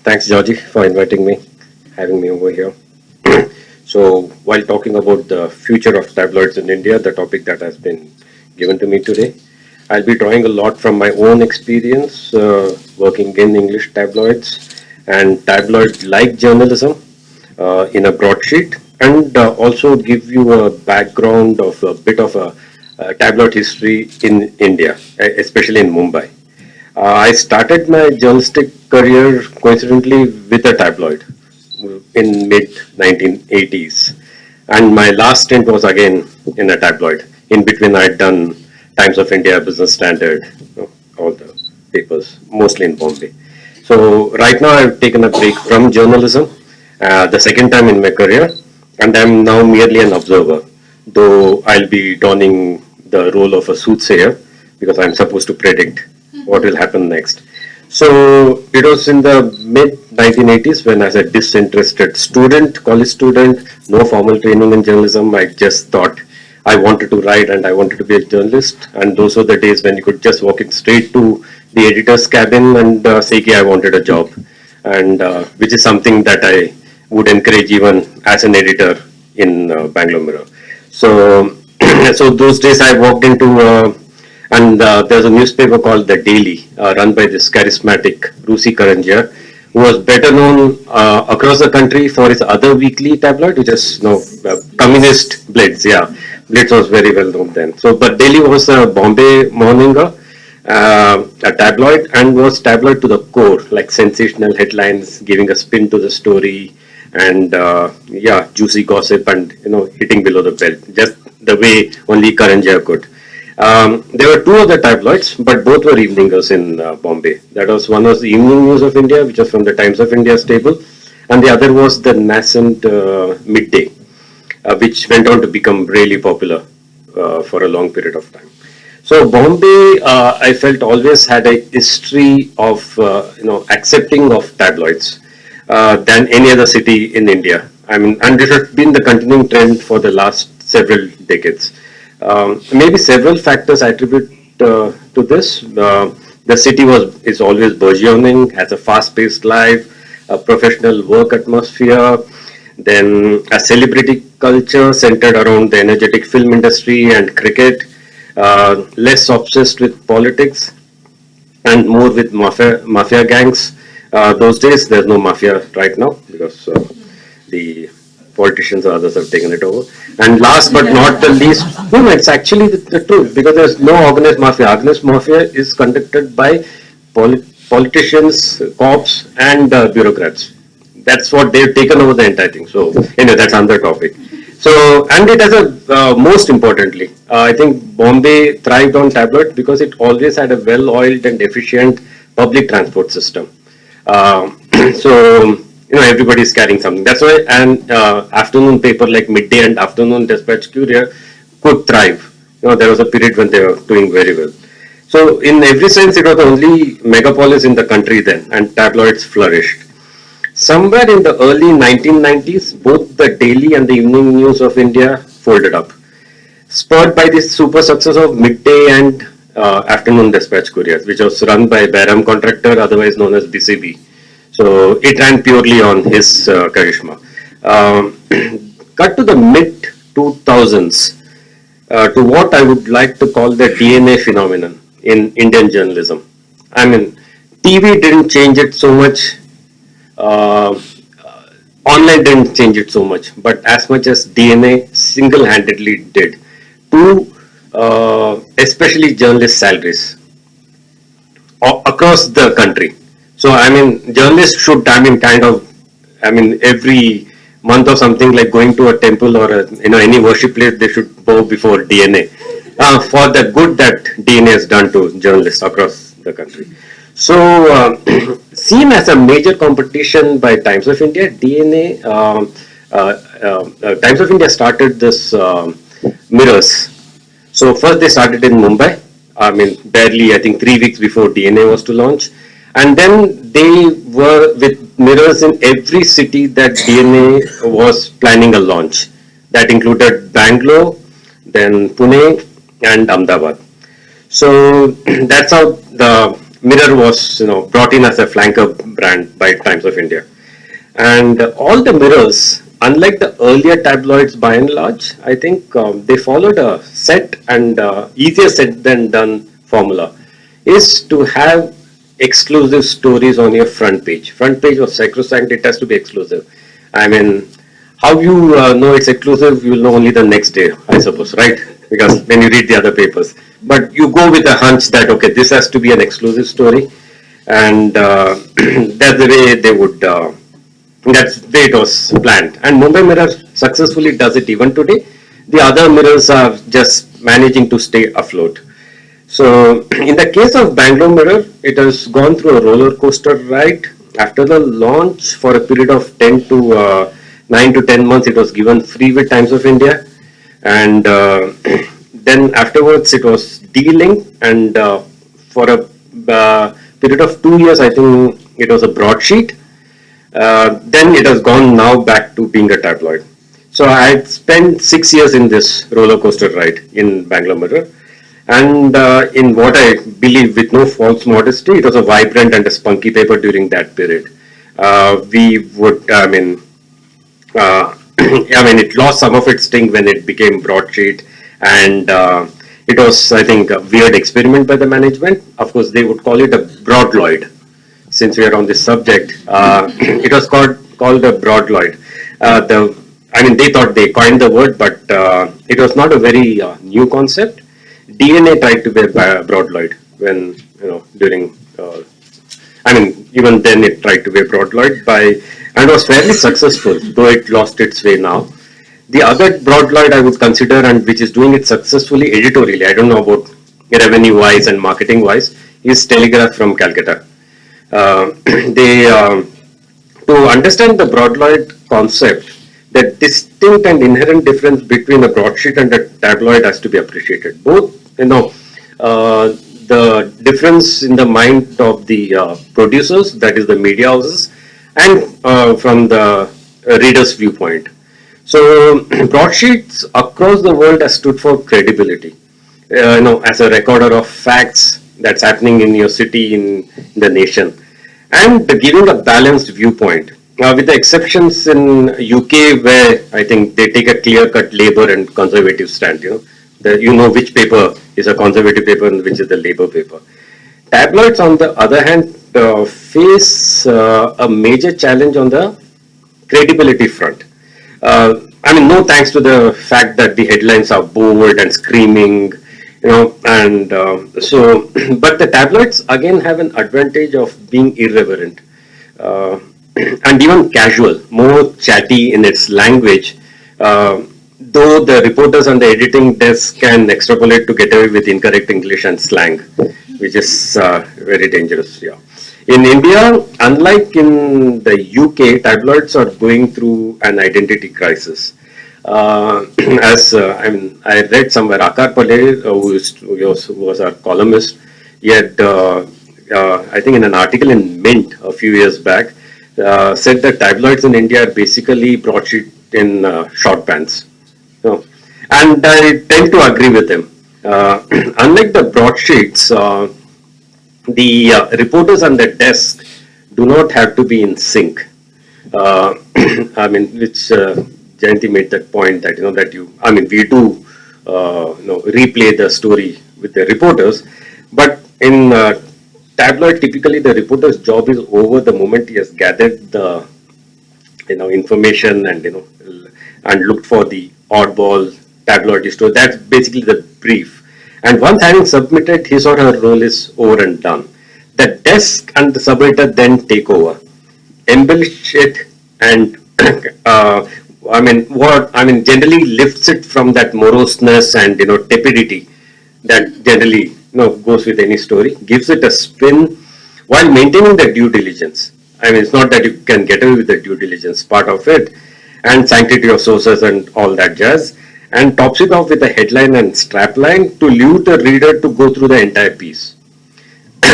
Thanks, Georgie, for inviting me, having me over here. So, while talking about the future of tabloids in India, the topic that has been given to me today, I'll be drawing a lot from my own experience working in English tabloids and tabloid like journalism in a broadsheet, and also give you a background of a bit of a tabloid history in India, especially in Mumbai. I started my journalistic career coincidentally with a tabloid in mid 1980s, and my last stint was again in a tabloid. In between, I'd done Times of India, Business Standard, all the papers, mostly in Bombay. So right now, I've taken a break from journalism, the second time in my career, and I'm now merely an observer. Though I'll be donning the role of a soothsayer because I'm supposed to predict what will happen next. So it was in the mid 1980s when, as a disinterested student, college student, no formal training in journalism, I just thought I wanted to write and I wanted to be a journalist. And those were the days when you could just walk in straight to the editor's cabin and say, "Okay, I wanted a job," and which is something that I would encourage even as an editor in Bangalore Mirror. So, so those days I walked into and there's a newspaper called The Daily, run by this charismatic Rusi Karanjia, who was better known across the country for his other weekly tabloid, which is Communist Blitz. Yeah, Blitz was very well known then. So, but Daily was a Bombay morning, a tabloid, and was tabloid to the core, like sensational headlines, giving a spin to the story, and yeah, juicy gossip, and hitting below the belt, just the way only Karanjia could. There were two other tabloids, but both were eveningers in Bombay. That was one was the Evening News of India, which was from the Times of India stable, and the other was the nascent Midday, which went on to become really popular for a long period of time. So Bombay, I felt always had a history of accepting of tabloids than any other city in India. I mean, and this has been the continuing trend for the last several decades. Maybe several factors attribute to this. The city is always burgeoning, has a fast-paced life, a professional work atmosphere, then a celebrity culture centered around the energetic film industry and cricket, less obsessed with politics and more with mafia gangs. Those days, there's no mafia right now because the politicians or others have taken it over. And last but not the least, no, it's actually the truth because there's no organized mafia. Organized mafia is conducted by politicians, cops, and bureaucrats. That's what they've taken over the entire thing. So, anyway, that's another topic. So, and it has a most importantly, I think Bombay thrived on tabloid because it always had a well-oiled and efficient public transport system. So everybody's carrying something. That's why an afternoon paper like Midday and Afternoon Dispatch Courier could thrive. There was a period when they were doing very well. So in every sense, it was the only megapolis in the country then, and tabloids flourished. Somewhere in the early 1990s, both the Daily and the Evening News of India folded up, spurred by the super success of Midday and Afternoon Dispatch Couriers, which was run by Behram Contractor, otherwise known as BCB. So it ran purely on his charisma. Cut to the mid 2000s to what I would like to call the DNA phenomenon in Indian journalism. I mean, TV didn't change it so much. Online didn't change it so much, but as much as DNA single-handedly did to especially journalist salaries across the country. So I mean, journalists should every month or something like going to a temple or any worship place, they should bow before DNA for the good that DNA has done to journalists across the country. So, seen as a major competition by Times of India, DNA, Times of India started this mirrors. So, first they started in Mumbai, I mean, barely, I think, 3 weeks before DNA was to launch. And then they were with mirrors in every city that DNA was planning a launch. That included Bangalore, then Pune, and Ahmedabad. So that's how the Mirror was, brought in as a flanker brand by Times of India. And all the mirrors, unlike the earlier tabloids by and large, I think they followed a set and easier said than done formula, is to have exclusive stories on your front page. Front page was sacrosanct, it has to be exclusive. I mean, how you know it's exclusive, you'll know only the next day, I suppose, right? Because when you read the other papers. But you go with a hunch that, okay, this has to be an exclusive story. And that's the way they would that's the way it was planned. And Mumbai Mirror successfully does it even today. The other mirrors are just managing to stay afloat. So, in the case of Bangalore Mirror, it has gone through a roller coaster ride. After the launch, for a period of 10 to 9 to 10 months, it was given free with Times of India. And then afterwards, it was dealing. And for a period of 2 years, I think it was a broadsheet. Then it has gone now back to being a tabloid. So I had spent 6 years in this roller coaster ride in Bangalore Mirror. And in what I believe, with no false modesty, it was a vibrant and a spunky paper during that period. We would, I mean, I mean, it lost some of its sting when it became broadsheet, and it was, I think, a weird experiment by the management. Of course, they would call it a broadloid. Since we are on this subject, it was called a broadloid. I mean, they thought they coined the word, but it was not a very new concept. DNA tried to be a broadloid when, during, I mean, even then it tried to be a broadloid and was fairly successful, though it lost its way now. The other broadloid I would consider, and which is doing it successfully editorially, I don't know about revenue wise and marketing wise, is Telegraph from Calcutta. They, to understand the broadloid concept, the distinct and inherent difference between a broadsheet and a tabloid has to be appreciated. Both, the difference in the mind of the producers, that is the media houses, and from the reader's viewpoint. So, broadsheets across the world have stood for credibility. As a recorder of facts that's happening in your city, in the nation, and giving a balanced viewpoint. With the exceptions in UK, where I think they take a clear-cut Labour and Conservative stand. Which paper is a Conservative paper and which is the Labour paper. Tabloids, on the other hand, face a major challenge on the credibility front. I mean, no thanks to the fact that the headlines are bold and screaming, and so, but the tabloids again have an advantage of being irreverent and even casual, more chatty in its language, though the reporters on the editing desk can extrapolate to get away with incorrect English and slang, which is very dangerous. Yeah. In India, unlike in the UK, tabloids are going through an identity crisis. I read somewhere, Akar Pale, who was our columnist, he had, I think in an article in Mint a few years back, said that tabloids in India are basically broadsheet in short pants. And I tend to agree with him. Unlike the broadsheets, the reporters on the desk do not have to be in sync. I mean, which Jayanti made that point that we do replay the story with the reporters, but in tabloid, typically the reporter's job is over the moment he has gathered the information and looked for the oddball tabloid story. That's basically the brief. And once having submitted, his or her role is over and done. The desk and the subeditor then take over, embellish it, and generally lifts it from that moroseness and tepidity that generally goes with any story, gives it a spin while maintaining the due diligence. I mean, it's not that you can get away with the due diligence part of it and sanctity of sources and all that jazz, and tops it off with a headline and strapline to leave the reader to go through the entire piece.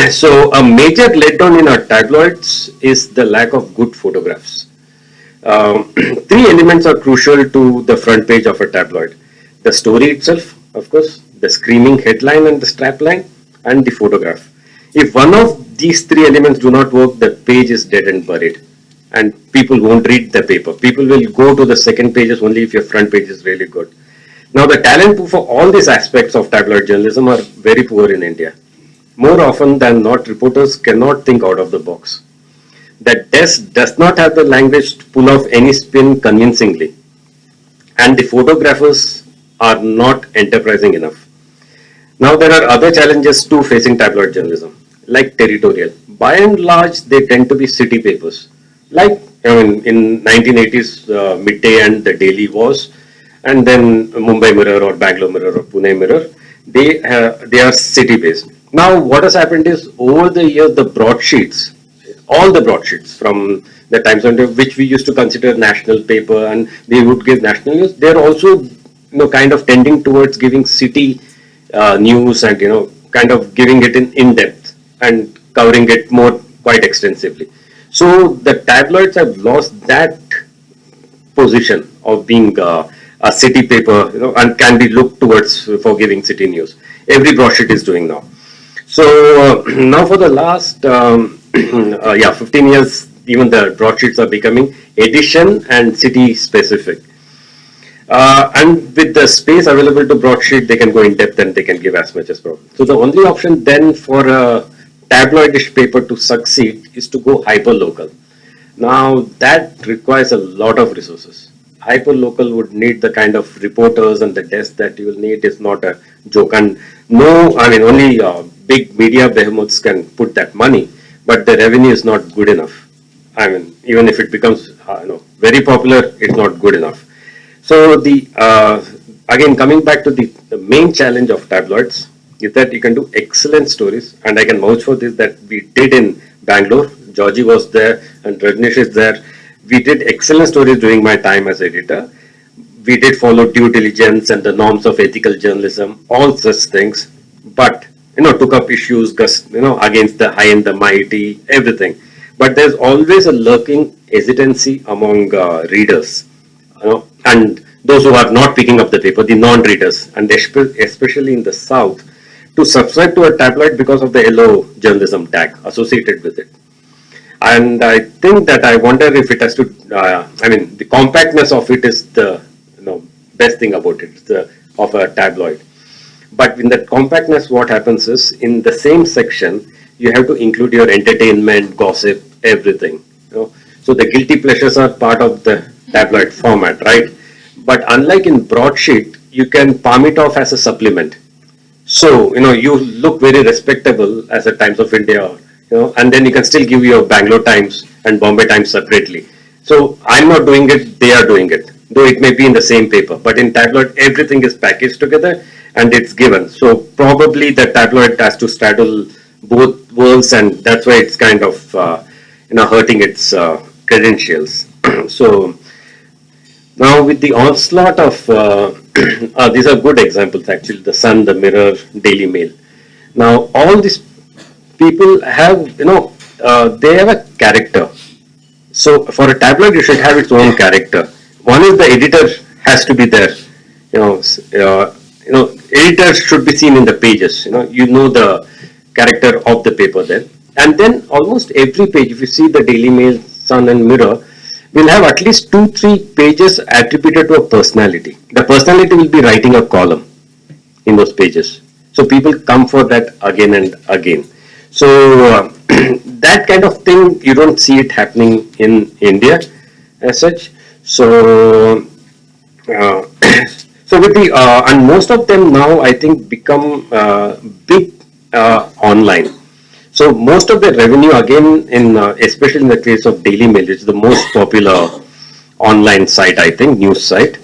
So a major letdown in our tabloids is the lack of good photographs. Three elements are crucial to the front page of a tabloid: the story itself, of course, the screaming headline and the strapline, and the photograph. If one of these three elements do not work, the page is dead and buried. And people won't read the paper. People will go to the second pages only if your front page is really good. Now, the talent pool for all these aspects of tabloid journalism are very poor in India. More often than not, reporters cannot think out of the box. The desk does not have the language to pull off any spin convincingly, and the photographers are not enterprising enough. Now, there are other challenges too facing tabloid journalism, like territorial. By and large, they tend to be city papers. Like in 1980s, Midday and the Daily was, and then Mumbai Mirror or Bangalore Mirror or Pune Mirror, they are city based. Now, what has happened is over the years, the broadsheets, all the broadsheets from the Times of India, which we used to consider national paper, and they would give national news, they're also kind of tending towards giving city news, and kind of giving it in depth and covering it more quite extensively. So the tabloids have lost that position of being a city paper, and can be looked towards for giving city news. Every broadsheet is doing now. So now for the last 15 years, even the broadsheets are becoming edition and city specific. And with the space available to broadsheet, they can go in depth and they can give as much as possible. So the only option then for a tabloidish paper to succeed is to go hyper local. Now that requires a lot of resources. Hyper local would need the kind of reporters and the desk that you will need is not a joke. And no, I mean only big media behemoths can put that money, but the revenue is not good enough. I mean, even if it becomes very popular, it's not good enough. So the again coming back to the main challenge of tabloids is that you can do excellent stories, and I can vouch for this that we did in Bangalore. Georgie was there and Rajneesh is there. We did excellent stories during my time as editor. We did follow due diligence and the norms of ethical journalism, all such things. But took up issues, against the high and the mighty, everything. But there's always a lurking hesitancy among readers, and those who are not picking up the paper, the non-readers, and especially in the South, to subscribe to a tabloid because of the yellow journalism tag associated with it. And I think that I wonder if it has to, the compactness of it is the best thing about it, of a tabloid. But in that compactness, what happens is in the same section, you have to include your entertainment, gossip, everything. So the guilty pleasures are part of the tabloid format, right? But unlike in broadsheet, you can palm it off as a supplement. So, you look very respectable as a Times of India, and then you can still give your Bangalore Times and Bombay Times separately. So, I'm not doing it, they are doing it, though it may be in the same paper. But in tabloid, everything is packaged together and it's given. So, probably the tabloid has to straddle both worlds, and that's why it's kind of, hurting its credentials. So, now with the onslaught of, these are good examples actually, the Sun, the Mirror, Daily Mail. Now all these people have, they have a character. So for a tabloid, you should have its own character. One is the editor has to be there. Editors should be seen in the pages. The character of the paper then. And then almost every page, if you see the Daily Mail, Sun and Mirror, will have at least 2-3 pages attributed to a personality. The personality will be writing a column in those pages. So people come for that again and again. So that kind of thing, you don't see it happening in India as such. So, so with the, and most of them now I think become big online. So most of the revenue again especially in the case of Daily Mail, which is the most popular online site, I think, news site,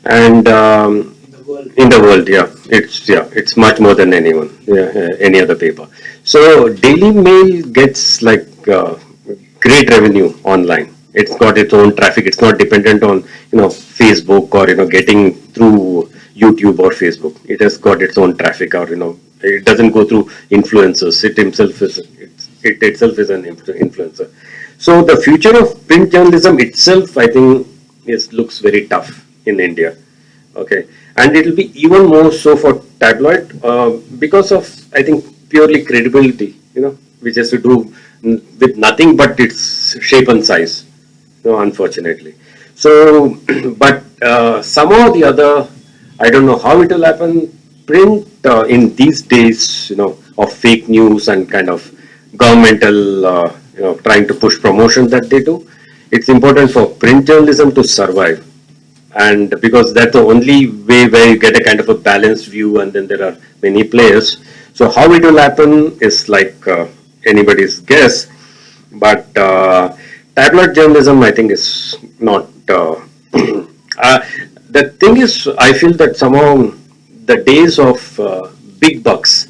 and in the world, it's much more than any other paper. So Daily Mail gets like great revenue online. It's got its own traffic. It's not dependent on Facebook or getting through YouTube or Facebook. It has got its own traffic, or it doesn't go through influencers. It itself is an influencer. So the future of print journalism itself, I think, looks very tough in India. Okay, and it will be even more so for tabloid because of, I think, purely credibility which has to do with nothing but its shape and size, unfortunately. So, but somehow or the other, I don't know how it will happen. Print in these days, of fake news and kind of governmental, trying to push promotion that they do. It's important for print journalism to survive, and because that's the only way where you get a kind of a balanced view, and then there are many players. So how it will happen is like anybody's guess, but tabloid journalism, I think, is not. The thing is, I feel that somehow the days of big bucks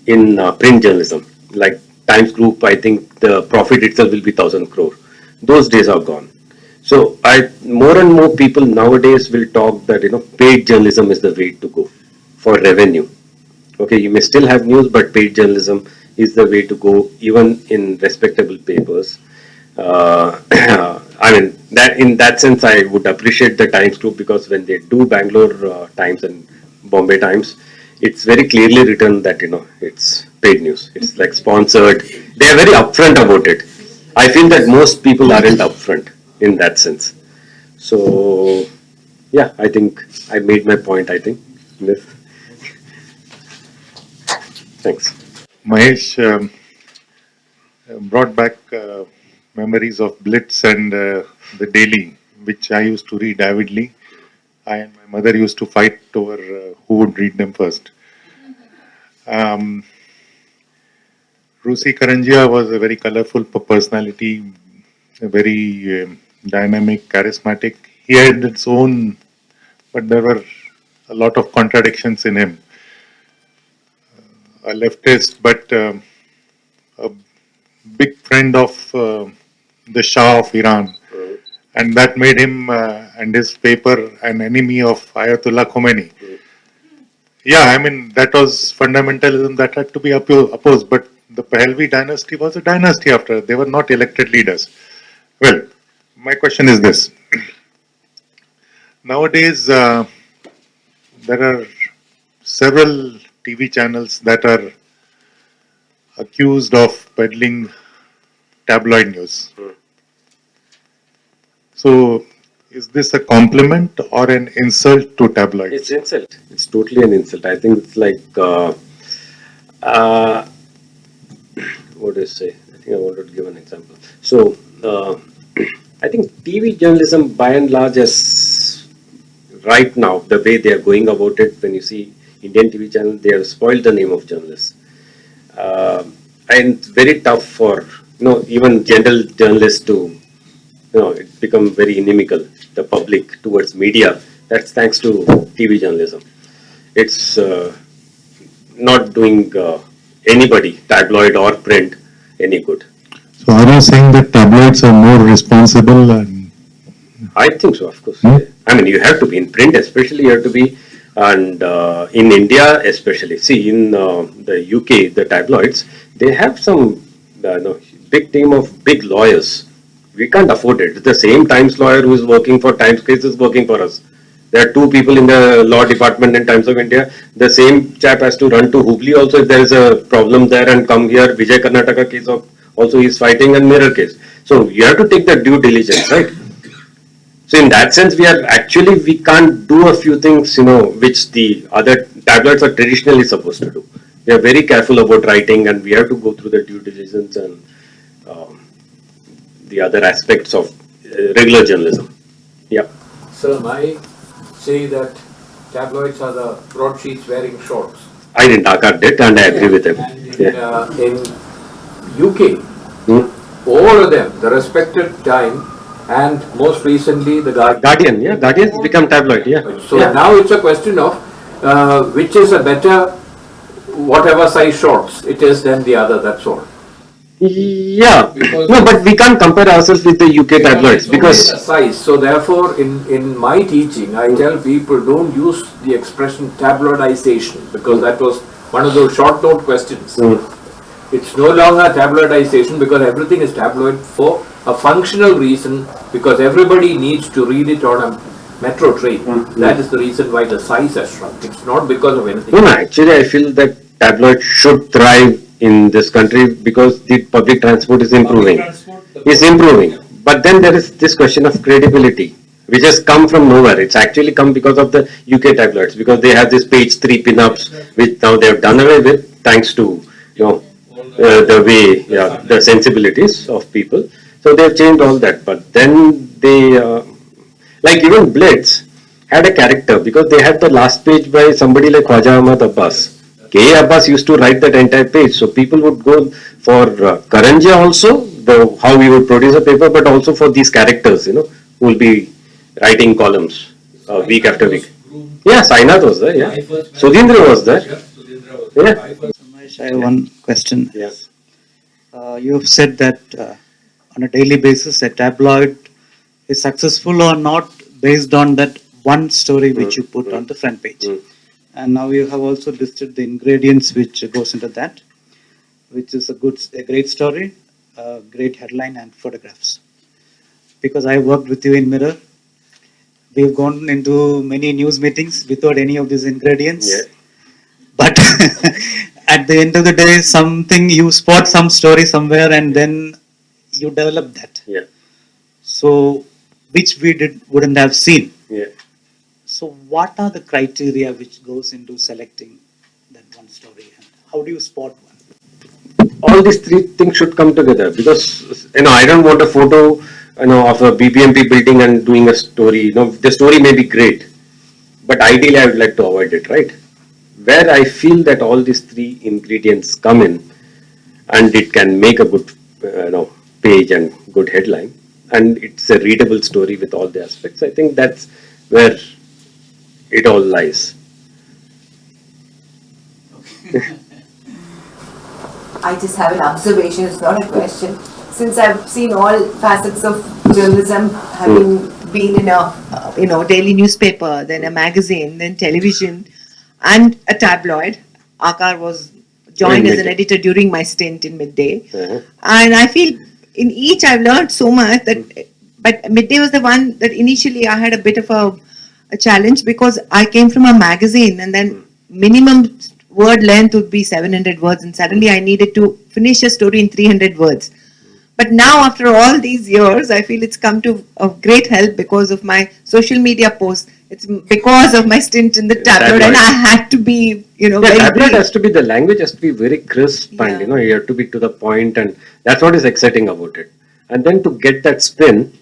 in print journalism, like Times Group, I think the profit itself will be 1,000 crore. Those days are gone. So I more and more people nowadays will talk that paid journalism is the way to go for revenue. Okay, you may still have news, but paid journalism is the way to go, even in respectable papers. I mean, that in that sense, I would appreciate the Times Group, because when they do Bangalore Times and Bombay Times, it's very clearly written that it's paid news. It's like sponsored. They are very upfront about it. I feel that most people aren't upfront in that sense. So, yeah, I think I made my point. I think. Yes. Thanks. Mahesh brought back memories of Blitz and the Daily, which I used to read avidly. I and my mother used to fight over who would read them first. Rusi Karanjia was a very colorful personality, very dynamic, charismatic. He had its own, but there were a lot of contradictions in him. A leftist, but a big friend of the Shah of Iran, and that made him and his paper an enemy of Ayatollah Khomeini. Yeah, I mean, that was fundamentalism that had to be opposed, but the Pahlavi dynasty was a dynasty after. They were not elected leaders. Well, my question is this. Nowadays, there are several TV channels that are accused of peddling tabloid news. So, is this a compliment or an insult to tabloids? It's insult. It's totally an insult. I think it's like uh, what do you say? I think I wanted to give an example. So, I think TV journalism, by and large, is right now the way they are going about it. When you see Indian TV channel, they have spoiled the name of journalists, and it's very tough for even general journalists to it become very inimical, the public towards media. That's thanks to TV journalism. It's not doing anybody, tabloid or print, any good. So, are you saying that tabloids are more responsible? I think so, of course. I mean, you have to be in print, especially you have to be, and in India, especially. See, in the UK, the tabloids, they have some big team of big lawyers. We can't afford it. The same Times lawyer who is working for Times case is working for us. There are two people in the law department in Times of India. The same chap has to run to Hubli also if there is a problem there, and come here. Vijay Karnataka case also he is fighting, and Mirror case. So you have to take the due diligence, right? So in that sense, we can't do a few things, which the other tabloids are traditionally supposed to do. We are very careful about writing, and we have to go through the due diligence and the other aspects of regular journalism. Yeah. Sir, I say that tabloids are the broadsheets wearing shorts. I didn't Akar did, and I agree with him. And in UK, all of them, the respected Time and most recently the Guardian, yeah, Guardian's become tabloid, yeah. So now it's a question of which is a better, whatever size shorts it is than the other, that's all. Yeah, no, but we can't compare ourselves with the UK tabloids because size. So therefore, in my teaching, I tell people don't use the expression tabloidization, because that was one of those short note questions. It's no longer tabloidization because everything is tabloid for a functional reason, because everybody needs to read it on a metro train. That is the reason why the size has shrunk. It's not because of anything. No, actually, I feel that tabloid should thrive in this country because the public transport is improving. Is improving. But then there is this question of credibility, which has come from nowhere. It's actually come because of the UK tabloids, because they have this page three pin-ups, which now they have done away with, thanks to the way, yeah, the sensibilities of people. So they've changed all that. But then they, like even Blitz had a character because they had the last page by somebody like Khwaja Ahmad Abbas. K. Abbas used to write that entire page, so people would go for Karanjia also, how we would produce a paper, but also for these characters, who will be writing columns week after week. Yeah, Sainath was there, yeah. Sudhindra was there. Yeah. Mahesh, I have one question. Yeah. You have said that on a daily basis, a tabloid is successful or not based on that one story which you put on the front page. And now you have also listed the ingredients which goes into that, which is a great story, a great headline and photographs. Because I worked with you in Mirror, we've gone into many news meetings without any of these ingredients. Yeah. But at the end of the day, something you spot some story somewhere and then you develop that. Yeah. So, which we wouldn't have seen. Yeah. So, what are the criteria which goes into selecting that one story? And how do you spot one? All these three things should come together because I don't want a photo of a BBMP building and doing a story. The story may be great, but ideally I would like to avoid it, right? Where I feel that all these three ingredients come in, and it can make a good page and good headline, and it's a readable story with all the aspects. I think that's where it all lies. I just have an observation, it's not a question. Since I've seen all facets of journalism, having been in a daily newspaper, then a magazine, then television, and a tabloid. Akar was joined as an editor during my stint in Midday. And I feel in each I've learned so much but Midday was the one that initially I had a bit of a challenge because I came from a magazine and then minimum word length would be 700 words and suddenly I needed to finish a story in 300 words. But now after all these years, I feel it's come to of great help because of my social media posts. It's because of my stint in the tabloid and I had to be, very tabloid has to be, the language has to be very crisp and, you have to be to the point, and that's what is exciting about it. And then to get that spin,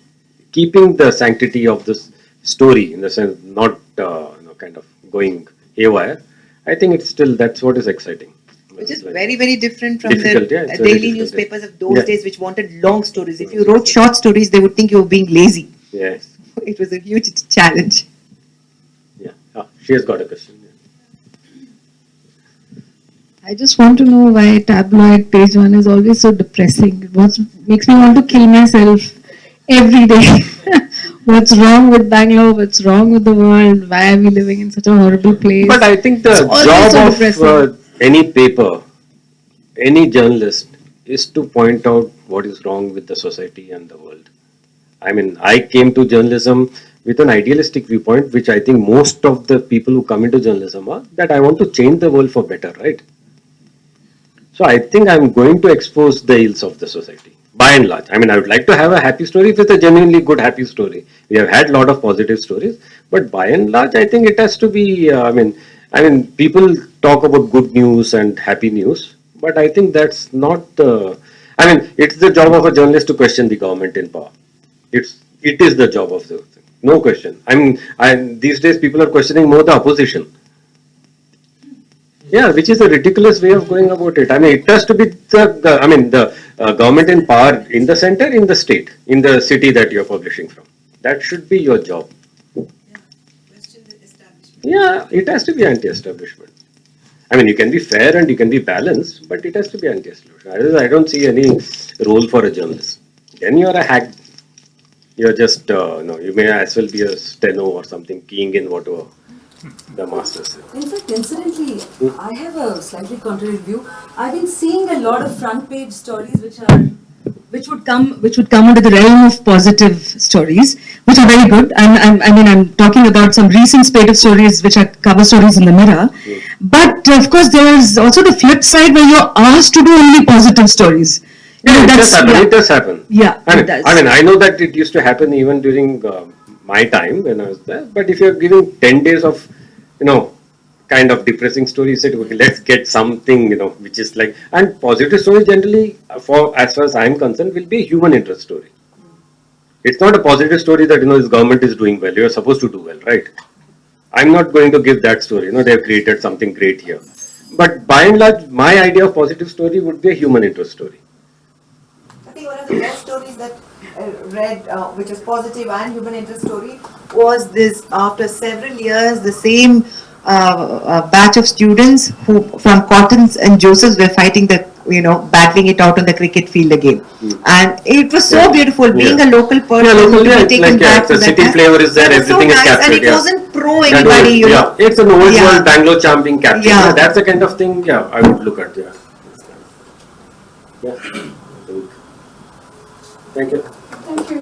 keeping the sanctity of this story in the sense, not, kind of going haywire, I think it's still, that's what is exciting. Which is very, very different from Difficult, the yeah, daily newspapers of those days which wanted long stories. If you wrote short stories, they would think you were being lazy. Yes. It was a huge challenge. Yeah. She has got a question. I just want to know why tabloid page one is always so depressing. What makes me want to kill myself every day? What's wrong with Bangalore? What's wrong with the world? Why are we living in such a horrible place? But I think the job of any paper, any journalist, is to point out what is wrong with the society and the world. I mean, I came to journalism with an idealistic viewpoint, which I think most of the people who come into journalism are, that I want to change the world for better, right? So I think I'm going to expose the ills of the society, by and large. I mean, I would like to have a happy story with a genuinely good happy story. We have had a lot of positive stories, but by and large, I think it has to be, I mean, people talk about good news and happy news, but I think that's not the, it's the job of a journalist to question the government in power. It is the job of the, no question. These days people are questioning more the opposition. Yeah, which is a ridiculous way of going about it. It has to be the government in power in the center, in the state, in the city that you're publishing from. That should be your job. Yeah, it has to be anti-establishment. You can be fair and you can be balanced, but it has to be anti-establishment. I don't see any role for a journalist. Then you're a hack. You're just, you may as well be a steno or something, keying in whatever the master said. In fact, incidentally, I have a slightly contrary view. I've been seeing a lot of front page stories which are which would come under the realm of positive stories, which are very good. And I'm talking about some recent spate of stories which are cover stories in the Mirror. But of course, there is also the flip side where you're asked to do only positive stories. Yeah, it does happen. Yeah. It does happen. Yeah, I it does. I know that it used to happen even during my time when I was there. But if you're giving 10 days of, kind of depressing story, you said, okay, let's get something, which is like, and positive story generally, for as far as I'm concerned, will be a human interest story. It's not a positive story that, this government is doing well. You're supposed to do well, right? I'm not going to give that story. They've created something great here. But by and large, my idea of positive story would be a human interest story. I think one of the best stories that I read, which is positive and human interest story, was this: after several years, the same batch of students who from Cottons and Josephs were fighting battling it out on the cricket field again. And it was so beautiful, being a local person, local, to be taken back the to city that. flavor is there, It was so everything is nice, captured. and it wasn't pro anybody, It's an old Yeah. world Bangalore charm being captured. Yeah. Yeah, that's the kind of thing, I would look at. Yeah. Thank you.